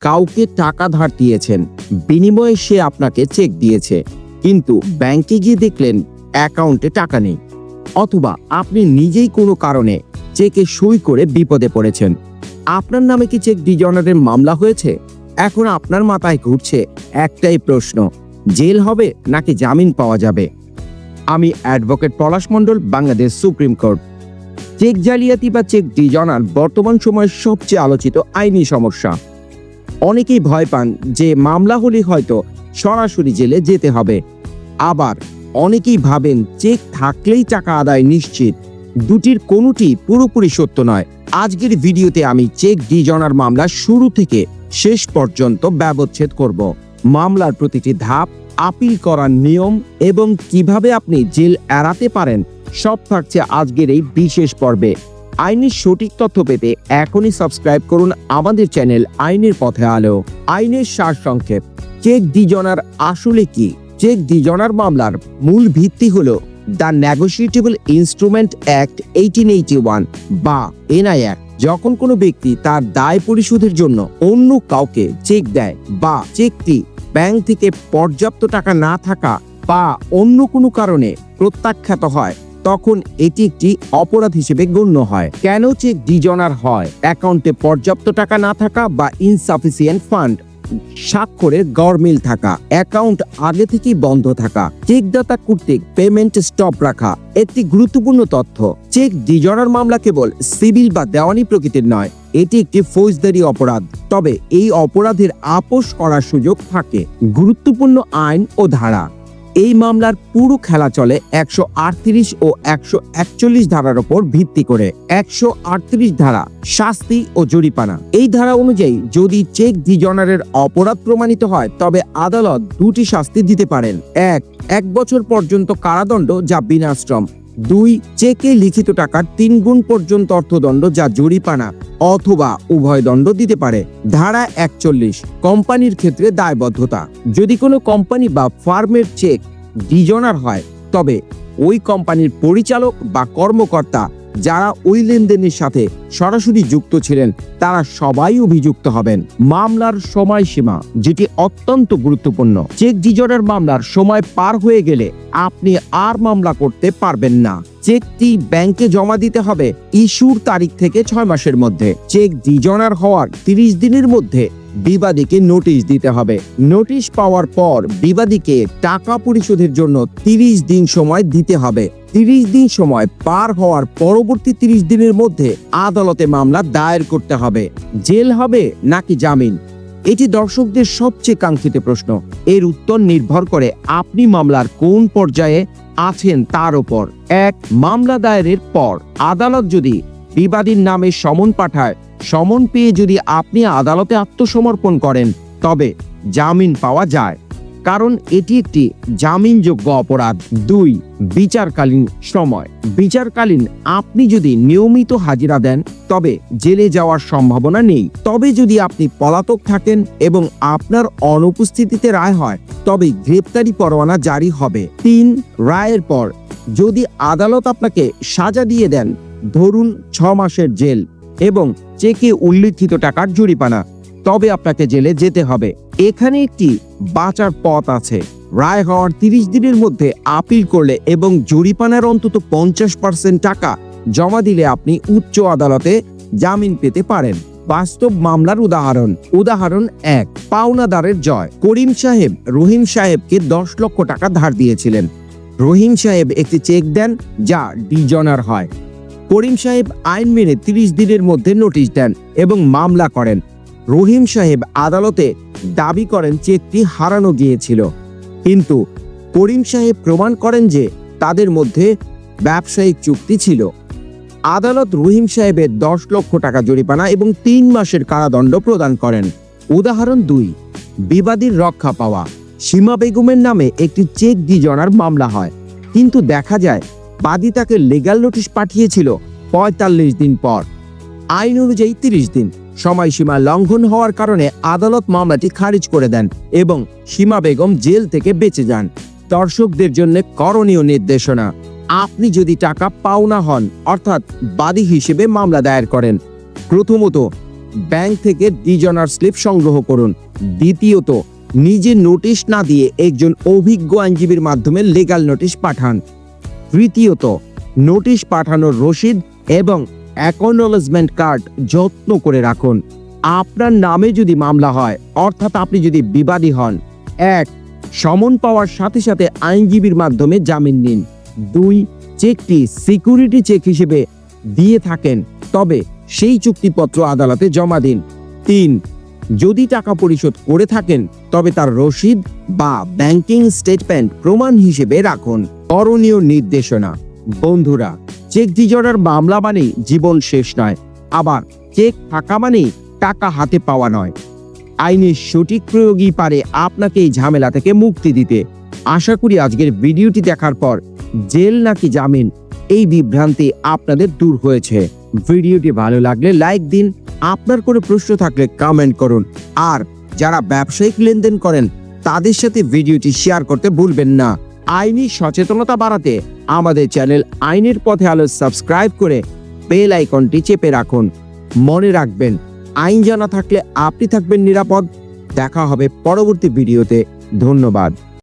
কাউকে টাকা ধার দিয়েছেন, বিনিময়ে সে আপনাকে চেক দিয়েছে, কিন্তু ব্যাংকে গিয়ে দেখলেন অ্যাকাউন্টে টাকা নেই। অথবা আপনি নিজেই কোনো কারণে চেকে সই করে বিপদে পড়েছেন। আপনার নামে কি চেক ডিজনারের মামলা হয়েছে? এখন আপনার মাথায় ঘুরছে একটাই প্রশ্ন, জেল হবে নাকি জামিন পাওয়া যাবে? আমি অ্যাডভোকেট পলাশ মণ্ডল, বাংলাদেশ সুপ্রিম কোর্ট। চেক জালিয়াতি বা চেক ডিজনার বর্তমান সময়ের সবচেয়ে আলোচিত আইনি সমস্যা। অনেকেই ভয় পান যে মামলা হলে হয়তো সরাসরি জেলে যেতে হবে। আবার অনেকেই ভাবেন চেক থাকলেই টাকা আদায় নিশ্চিত। দুটির কোনোটি পুরোপুরি সত্য নয়। আজকের ভিডিওতে আমি চেক ডিজনার মামলা শুরু থেকে শেষ পর্যন্ত ব্যবচ্ছেদ করব। মামলার প্রতিটি ধাপ, আপিল করার নিয়ম এবং কিভাবে আপনি জেল এড়াতে পারেন, সব থাকছে আজকের এই বিশেষ পর্বে। আইনের সঠিক তথ্য পেতে এখনই সাবস্ক্রাইব করুন আমাদের চ্যানেল আইনের পথে আলো। আইনের সারসংক্ষেপ। চেক ডিজনার আসলে কি? চেক ডিজনার মামলার মূল ভিত্তি হলো দ্য নেগোশিয়েটেবল ইনস্ট্রুমেন্ট অ্যাক্ট 1881 বা এনআই অ্যাক্ট। যখন কোনো ব্যক্তি তার দায় পরিশোধের জন্য অন্য কাউকে চেক দেয় বা চেকটি ব্যাংক থেকে পর্যাপ্ত টাকা না থাকা বা অন্য কোনো কারণে প্রত্যাখ্যাত হয়, তখন এটি একটি অপরাধ হিসেবে গণ্য হয়। কেন চেক ডিজনার হয়? অ্যাকাউন্টে পর্যাপ্ত টাকা না থাকা বা ইনসাফিসিয়েন্ট ফান্ড, স্বাক্ষরের গরমিল থাকা, অ্যাকাউন্ট আগে থেকেই বন্ধ থাকা, চেকদাতা কর্তৃক পেমেন্ট স্টপ রাখা। একটি গুরুত্বপূর্ণ তথ্য, চেক ডিজনার মামলা কেবল সিভিল বা দেওয়ানি প্রকৃতির নয়, এটি একটি ফৌজদারি অপরাধ। তবে এই অপরাধের আপোস করার সুযোগ থাকে। গুরুত্বপূর্ণ আইন ও ধারা। এই মামলার পুরো খেলা চলে 138 ও 141 ধারার উপর ভিত্তি করে। 138 ধারা শাস্তি ও জরিমানা। এই ধারা অনুযায়ী যদি চেক ডিজনারের অপরাধ প্রমাণিত হয়, তবে আদালত দুটি শাস্তি দিতে পারেন। 1 বছর পর্যন্ত কারাদণ্ড যা বিনাশ্রম। 2 চেকে লিখিত টাকার 3 গুণ পর্যন্ত অর্থদণ্ড যা জরিমানা অথবা উভয় দণ্ড দিতে পারে। ধারা 41 কোম্পানির ক্ষেত্রে দায়বদ্ধতা। যদি কোনো কোম্পানি বা ফার্মের চেক ডিজনার হয়, তবে ওই কোম্পানির পরিচালক বা কর্মকর্তা যারা ওই লেনদেনের সাথে সরাসরি যুক্ত ছিলেন, তারা সবাই অভিযুক্ত হবেন। মামলার সময়সীমা, যেটি অত্যন্ত গুরুত্বপূর্ণ। চেক ডিজনার মামলার সময় পার হয়ে গেলে আপনি আর মামলা করতে পারবেন না। চেকটি ব্যাংকে জমা দিতে হবে ইস্যুর তারিখ থেকে 6 মাসের মধ্যে। চেক ডিজনার হওয়ার 30 দিনের মধ্যে বিবাদীকে নোটিশ দিতে হবে। নোটিশ পাওয়ার পর বিবাদীকে টাকা পরিশোধের জন্য 30 দিন সময় দিতে হবে। 30 দিন সময় পার হওয়ার পরবর্তী 30 দিনের মধ্যে আদালতে মামলা দায়ের করতে হবে। জেল হবে নাকি জামিন? এটি দর্শকদের সবচেয়ে কাঙ্ক্ষিত প্রশ্ন। এর উত্তর নির্ভর করে আপনি মামলার কোন পর্যায়ে আছেন তার উপর। 1 মামলা দায়েরের পর আদালত যদি বিবাদীর নামে সমন পাঠায়, সমন পেয়ে যদি আপনি আদালতে আত্মসমর্পণ করেন, তবে জামিন পাওয়া যায়, কারণ এটি একটি জামিনযোগ্য অপরাধ। 2 বিচারকালীন সময়। বিচারকালীন আপনি যদি নিয়মিত হাজিরা দেন, তবে জেলে যাওয়ার সম্ভাবনা নেই। তবে যদি আপনি পলাতক থাকেন এবং আপনার অনুপস্থিতিতে রায় হয়, তবে গ্রেপ্তারি পরোয়ানা জারি হবে। 3 রায়ের পর যদি আদালত আপনাকে সাজা দিয়ে দেন, ধরুন 6 মাসের জেল এবং চেকে উল্লিখিত টাকার জরিমানা, তবে আপনাকে জেলে যেতে হবে। এখানে একটি বাঁচার পথ আছে। রায় হওয়ার 30 দিনের মধ্যে আপিল করলে এবং জরিমানার অন্তত 50% টাকা জমা দিলে আপনি উচ্চ আদালতে জামিন পেতে পারেন। বাস্তব মামলার উদাহরণ 1 পাওনাদারের জয়। করিম সাহেব রহিম সাহেবকে 10 লক্ষ টাকা ধার দিয়েছিলেন। রহিম সাহেব একটি চেক দেন যা ডিজনার হয়। করিম সাহেব আইন মেনে 30 দিনের মধ্যে নোটিশ দেন এবং মামলা করেন। রহিম সাহেব আদালতে দাবি করেন চেকটি হারানো গিয়েছিল, কিন্তু করিম সাহেব প্রমাণ করেন যে তাদের মধ্যে ব্যবসায়িক চুক্তি ছিল। আদালত রহিম সাহেবের 10 লক্ষ টাকা জরিমানা এবং 3 মাসের কারাদণ্ড প্রদান করেন। উদাহরণ 2 বিবাদীর রক্ষা পাওয়া। সীমা বেগমের নামে একটি চেক ডিজনার মামলা হয়, কিন্তু দেখা যায় বাদী তাকে লিগ্যাল নোটিশ পাঠিয়েছিল 45 দিন পর। আইন অনুযায়ী 30 দিন। সময়সীমা লঙ্ঘন হওয়ার কারণে আদালত মামলাটি খারিজ করে দেন এবং সীমা বেগম জেল থেকে বেঁচে যান। দর্শকদের জন্য করণীয় নির্দেশনা। আপনি যদি টাকা পাওনা হন, অর্থাৎ বাদী হিসেবে মামলা দায়ের করেন, প্রথমত ব্যাংক থেকে ডিজনার স্লিপ সংগ্রহ করুন। দ্বিতীয়ত, নিজে নোটিশ না দিয়ে একজন অভিজ্ঞ আইনজীবীর মাধ্যমে লিগ্যাল নোটিশ পাঠান। তৃতীয়ত, নোটিশ পাঠানোর রসিদ এবং অ্যাকনোলেজমেন্ট কার্ড যত্ন করে রাখুন। আপনার নামে যদি মামলা হয়, অর্থাৎ আপনি যদি বিবাদী হন, 1. সমন পাওয়ার সাথে সাথে আইনজীবীর মাধ্যমে জামিন নিন। 2. চেকটি সিকিউরিটি চেক হিসেবে দিয়ে থাকেন, তবে সেই চুক্তিপত্র আদালতে জমা দিন। 3. যদি টাকা পরিশোধ করে থাকেন, তবে তার রসিদ বা ব্যাংকিং স্টেটমেন্ট প্রমাণ হিসেবে রাখুন। করণীয় নির্দেশনা। বন্ধুরা, চেক ডিজর্ডার মামলা মানেই জীবন শেষ নয়, আবার চেক থাকা মানেই টাকা হাতে পাওয়া নয়। আইনের সঠিক প্রয়োগই পারে আপনাকে এই ঝামেলা থেকে মুক্তি দিতে। আশা করি আজকের ভিডিওটি দেখার পর জেল নাকি জামিন, এই বিভ্রান্তি আপনাদের দূর হয়েছে। ভিডিওটি ভালো লাগলে লাইক দিন, আপনার কোনো প্রশ্ন থাকলে কমেন্ট করুন, আর যারা ব্যবসায়িক লেনদেন করেন তাদের সাথে ভিডিওটি শেয়ার করতে ভুলবেন না। আইনি সচেতনতা বাড়াতে আমাদের চ্যানেল আইনের পথে আলো সাবস্ক্রাইব করে বেল আইকনটি চেপে রাখুন। মনে রাখবেন, আইন জানা থাকলে আপনি থাকবেন নিরাপদ। দেখা হবে পরবর্তী ভিডিওতে। ধন্যবাদ।